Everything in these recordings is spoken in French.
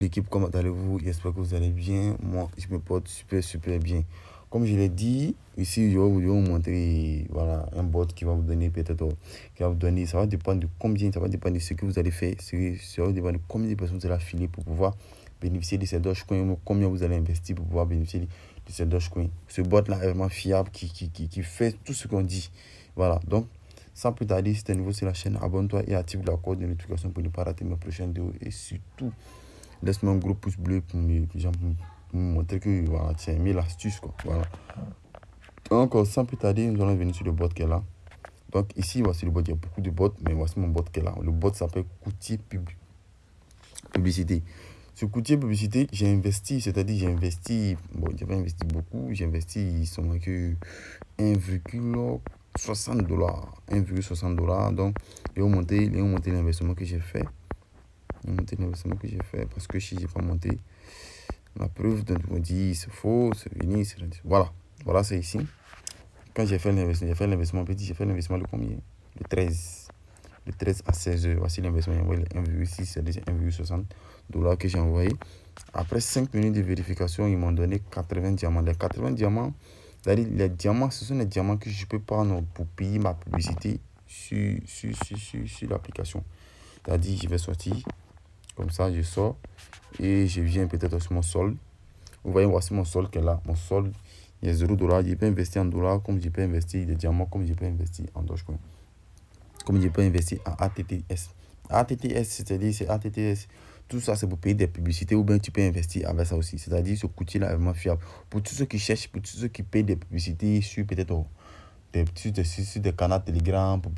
L'équipe, comment allez-vous? J'espère que vous allez bien. Moi, je me porte super bien. Comme je l'ai dit, ici, je vais vous montrer voilà, un bot qui va vous donner peut-être, qui va vous donner, ça va dépendre de combien, ça va dépendre de ce que vous allez faire, ça va dépendre de combien de personnes vous allez affiler pour pouvoir bénéficier de ces Dogecoin, combien vous allez investir pour pouvoir bénéficier de ces Dogecoin. Ce bot-là est vraiment fiable, qui fait tout ce qu'on dit. Voilà, donc, sans plus tarder, si tu es nouveau sur la chaîne, abonne-toi et active la cloche de notification pour ne pas rater mes prochaines vidéos. Et surtout, laisse-moi un gros pouce bleu pour me montrer que voilà, tu as aimé l'astuce. Voilà. Donc, sans plus tarder, nous allons venir sur le bot qui est là. Donc, ici, voici le bot. Il y a beaucoup de bots, mais voici mon bot qui est là. Le bot s'appelle Courtier Publicité. Sur Courtier Publicité, j'ai investi, c'est-à-dire j'ai investi, bon, j'ai pas investi beaucoup, j'ai investi seulement que 1,60 $. 1,60 $. Donc, ils ont monté l'investissement que j'ai fait. Parce que si j'ai pas monté la preuve de me dire c'est faux, c'est fini, c'est voilà, c'est ici. Quand j'ai fait l'investissement petit, j'ai fait l'investissement de combien? Le 13 à 16 heures. Voici l'investissement, j'ai envoyé 1,6, c'est-à-dire 1,60 $ que j'ai envoyé. Après 5 minutes de vérification, ils m'ont donné 80 diamants. Les 80 diamants, c'est-à-dire les diamants, ce sont les diamants que je peux prendre pour payer ma publicité sur l'application. C'est-à-dire, je vais sortir. Comme ça, je sors et je viens peut-être sur mon solde. Vous voyez, voici mon solde qui est là. Mon solde, il y a 0 $. Je peux investir en dollars comme je peux investir des diamants, comme je peux investir en Dogecoin. Comme je peux investir en ATTS. ATTS, c'est-à-dire c'est ATTS. Tout ça, c'est pour payer des publicités ou bien tu peux investir avec ça aussi. C'est-à-dire ce outil-là est vraiment fiable. Pour tous ceux qui cherchent, pour tous ceux qui payent des publicités sur peut-être sur des canaux Telegram pour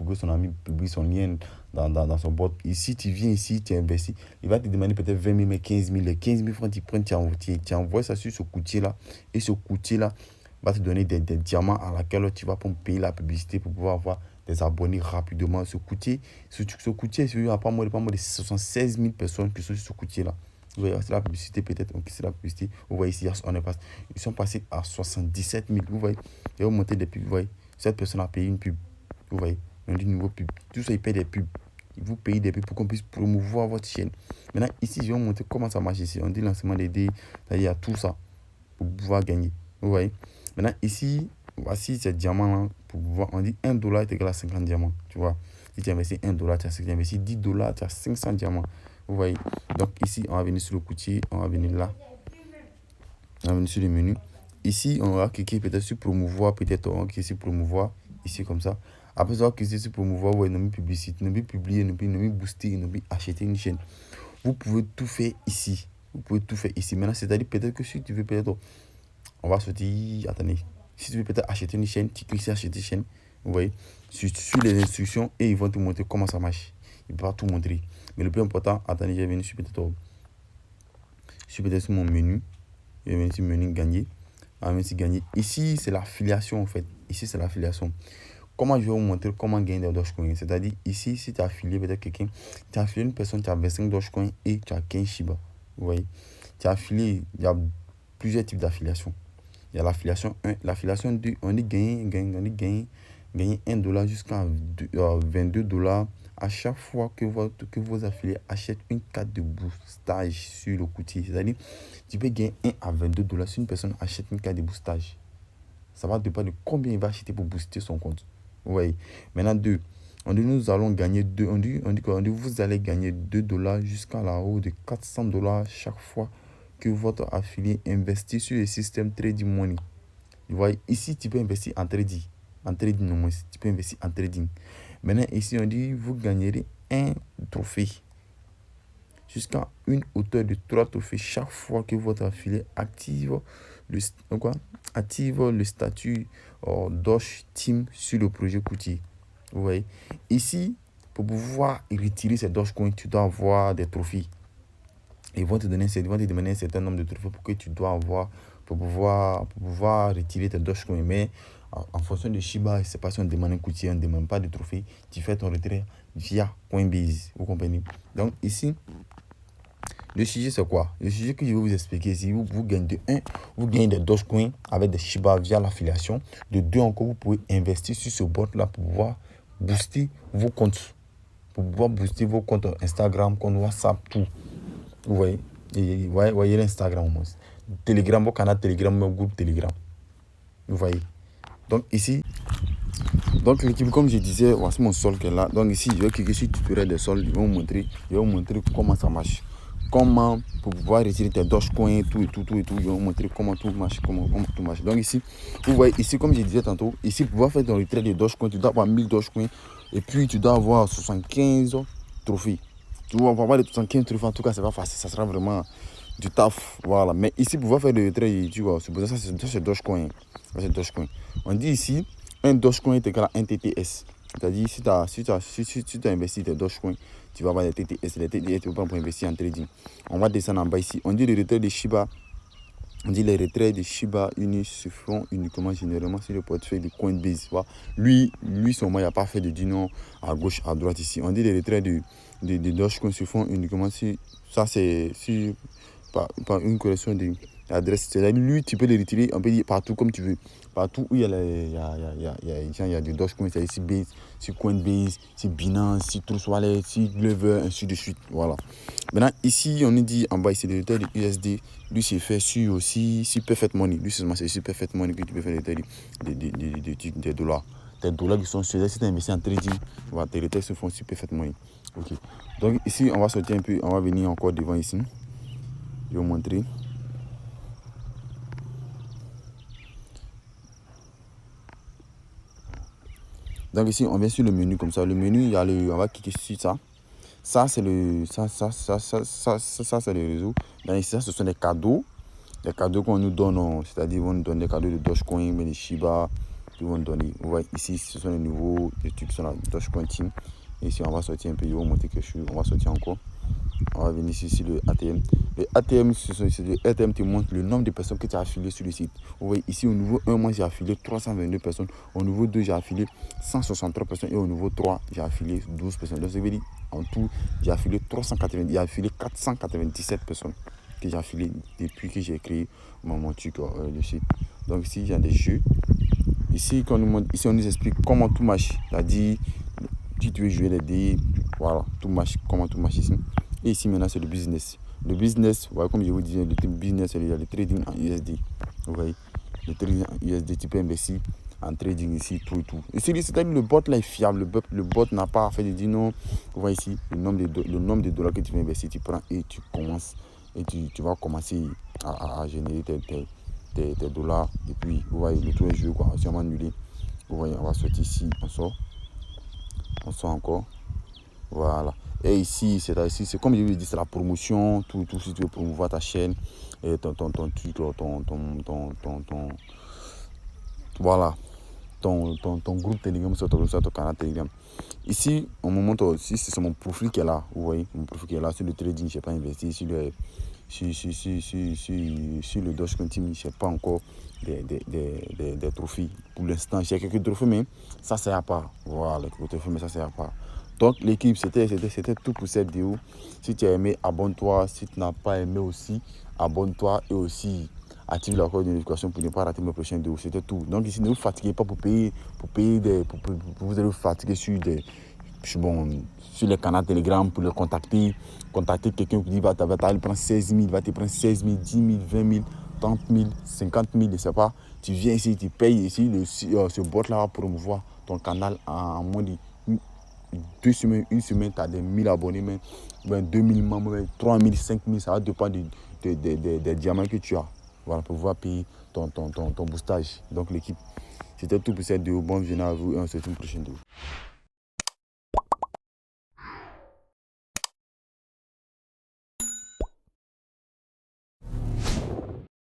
que son ami publie son lien dans son bot. Ici, tu viens ici, tu investis. Il va te demander peut-être 20 000, mais 15 000. Les 15 000 francs, tu envoies ça sur ce courtier-là. Et ce courtier-là va te donner des diamants à laquelle tu vas pour payer la publicité pour pouvoir avoir des abonnés rapidement. Ce courtier, il n'y a pas moins de 76 000 personnes qui sont sur ce courtier-là. Vous voyez, c'est la publicité peut-être. C'est la publicité. Vous voyez ici, ils sont passés à 77 000. Vous voyez, ils ont monté des pubs. Vous voyez, cette personne a payé une pub. Vous voyez, on dit nouveau pub. Tout ça, ils payent des pubs. Ils vous payent des pubs pour qu'on puisse promouvoir votre chaîne. Maintenant, ici, je vais vous montrer comment ça marche ici. On dit lancement des dés. C'est-à-dire, il y a tout ça pour pouvoir gagner. Vous voyez, maintenant, ici, voici ces diamants-là. Pour pouvoir, on dit 1 $ est égal à 50 diamants. Tu vois, si tu investis 1 $, tu as 50 investis 10 $, tu as 500 diamants. Vous voyez, donc ici on va venir sur le courtier, on va venir là, on va venir sur le menu. Ici on va cliquer peut-être sur promouvoir, peut-être on va cliquer sur promouvoir ici comme ça. Après on va cliquer sur promouvoir, vous voyez, nous publicité, nous publier, nous booster, nous acheter une chaîne. Vous pouvez tout faire ici. Maintenant, c'est-à-dire peut-être que si tu veux peut-être, on va sortir, attendez, si tu veux peut-être acheter une chaîne, tu cliques sur acheter une chaîne. Vous voyez, sur les instructions et ils vont te montrer comment ça marche. Ils ne peuvent pas tout montrer. Mais le plus important, attendez, je vais venir sur peut-être sur mon menu. Je vais venir sur menu gagner. On va venir sur gagner. Ici, c'est l'affiliation en fait. Ici, c'est l'affiliation. Comment je vais vous montrer comment gagner des Dogecoin. C'est-à-dire, ici, si tu as affilié peut-être quelqu'un, tu as affilié une personne, tu as 25 Dogecoin et tu as 15 Shiba. Vous voyez, tu as affilié, il y a plusieurs types d'affiliation. Il y a l'affiliation 1, l'affiliation 2, on dit gagner 1 $ jusqu'à 22 $ à chaque fois que vos affiliés achètent une carte de boostage sur le courtier. C'est-à-dire, tu peux gagner 1 à 22 $ si une personne achète une carte de boostage. Ça va dépendre de combien il va acheter pour booster son compte. Vous voyez. Maintenant, 2. On dit nous allons gagner 2. On dit vous allez gagner 2 $ jusqu'à la hausse de 400 $ chaque fois que votre affilié investit sur le système Trading Money. Vous voyez, ici, tu peux investir en trading. En trading, non, tu peux investir en trading. Maintenant, ici, on dit vous gagnerez un trophée jusqu'à une hauteur de 3 trophées chaque fois que votre affilié active le statut Doge Team sur le projet courtier. Vous voyez, ici, pour pouvoir retirer ces Dogecoin, tu dois avoir des trophées. Ils vont te demander un certain nombre de trophées pour que tu dois avoir pour pouvoir retirer tes Dogecoin. Mais en fonction de Shiba, c'est pas si on demande un courtier, on ne demande pas de trophée. Tu fais ton retrait via Coinbase. Vous comprenez? Donc ici, le sujet c'est quoi? Le sujet que je vais vous expliquer ici, vous gagnez de 1, vous gagnez des Dogecoin avec des Shiba via l'affiliation. De 2 encore, vous pouvez investir sur ce bot là pour pouvoir booster vos comptes. Pour pouvoir booster vos comptes Instagram, comptes WhatsApp, tout. Vous voyez, et voyez l'Instagram au moins. Telegram, mon canal Telegram, mon groupe Telegram. Vous voyez. Donc ici, donc l'équipe, comme je disais, voici mon sol qui est là. Donc ici, je vais cliquer sur tutoriel des sols. Je vais vous montrer comment ça marche. Comment pour pouvoir retirer tes Dogecoin, tout et tout. Je vais vous montrer comment tout marche, comment tout marche. Donc ici, vous voyez, ici, comme je disais tantôt, ici, pour pouvoir faire ton retrait de Dogecoin, tu dois avoir 1000 Dogecoin et puis tu dois avoir 75 trophées. Tu vas avoir les 75 trophées, en tout cas, c'est pas facile, ça sera vraiment du taf. Voilà. Mais ici, pour pouvoir faire le retrait, tu vois, ça c'est Dogecoin. C'est Dogecoin. On dit ici, un Dogecoin est égal à un TTS. C'est-à-dire, si tu as investi tes Dogecoin, tu vas avoir des TTS. Les TTS, tu vas prendre pour investir en trading. On va descendre en bas ici. On dit le retrait de Shiba. On dit les retraits de Shiba Inu se font uniquement généralement sur le portefeuille de Coinbase. Voilà. Lui seulement, il n'y a pas fait de dinon à gauche, à droite ici. On dit les retraits de Dogecoin se font uniquement sur. Ça, c'est par une correction d'adresse. C'est-à-dire, lui, tu peux les retirer, on peut dire partout comme tu veux. Partout où il y a des Dogecoin, c'est ici Base, sur Coinbase, sur Binance, sur Trust Wallet, sur Glover, ainsi de suite. Voilà. Maintenant, ici, on nous dit en bas, ici, le retrait de USD. Lui, c'est fait sur aussi sur Perfect Money. Lui, c'est sur Perfect Money que tu peux faire le retrait des dollars. Tes dollars qui sont sur si tu as investi en trading, voilà, tes retraits se font sur Perfect Money. Ok. Donc, ici, on va sortir un peu, on va venir encore devant ici. Je vais vous montrer. Donc ici, on vient sur le menu comme ça. Le menu, il y a on va cliquer sur ça. Ça, c'est le, ça, c'est le réseau. Donc ici, ça, ce sont des cadeaux. Les cadeaux qu'on nous donne, c'est-à-dire, ils vont nous donner des cadeaux de Dogecoin, mais des Shiba. Ils vont nous donner. Vous voyez, ici, ce sont les nouveaux trucs qui sont là, Dogecoin Team. Et ici, on va sortir un peu. Je vais vous montrer quelque chose. On va sortir encore. On va venir ici sur le ATM. Le ATM, le ATM te montre le nombre de personnes que tu as affiliées sur le site. Vous voyez, ici, au niveau 1, moi, j'ai affilié 322 personnes. Au niveau 2, j'ai affilié 163 personnes. Et au niveau 3, j'ai affilié 12 personnes. Donc, ça veut dire, en tout, j'ai affilié 497 personnes que j'ai affiliées depuis que j'ai créé mon truc, le site. Donc, ici, il y a des jeux. Ici, on nous explique comment tout marche. C'est-à-dire, si tu veux jouer les dés, voilà, tout marche, comment tout marche ici. Et ici, maintenant, c'est le business. Le business, voilà, comme je vous disais, le business, c'est le trading en USD. Vous voyez, le trading en USD, tu peux investir en trading ici, tout et tout. Ici, c'est-à-dire le bot là est fiable. Le bot n'a pas fait de dire non. Vous voyez ici, le nombre de dollars que tu veux investir, tu prends et tu commences. Et tu vas commencer à générer tes dollars. Et puis, vous voyez, le tour est joué, quoi. C'est vraiment annulé. Vous voyez, on va sortir ici, on sort encore. Voilà. Et ici, c'est comme je vous dis, c'est la promotion, tout, si tu veux promouvoir ta chaîne, et voilà, ton groupe Telegram sur ton canal Telegram. Ici, on me montre aussi, c'est mon profil qui est là, vous voyez, mon profil qui est là, sur le trading, je n'ai pas investi, sur le Dogecoin Team, je n'ai pas encore des trophées. Pour l'instant, j'ai quelques trophées, mais ça ne sert à pas. Voilà, quelques trophées, mais ça ne sert à pas. Donc l'équipe, c'était tout pour cette vidéo. Si tu as aimé, abonne-toi. Si tu n'as pas aimé aussi, abonne-toi et aussi active la cloche de notification pour ne pas rater mes prochaines vidéos. C'était tout. Donc ici, ne vous fatiguez pas pour vous allez vous fatiguer sur les canaux Telegram pour le contacter. Contacter quelqu'un qui va te prendre 16 000, va te prendre 16 000, 10 000, 20 000, 30 000, 50 000, je ne sais pas. Tu viens ici, tu payes ici, ce bot-là va promouvoir ton canal en moins de 2 semaines, une semaine, tu as des 1000 abonnés, même 2000 membres, 3000, 5000, ça va dépendre des diamants que tu as. Voilà, pour pouvoir payer ton boostage. Donc l'équipe, c'était tout pour cette vidéo. Bonne journée à vous et on se retrouve une prochaine vidéo.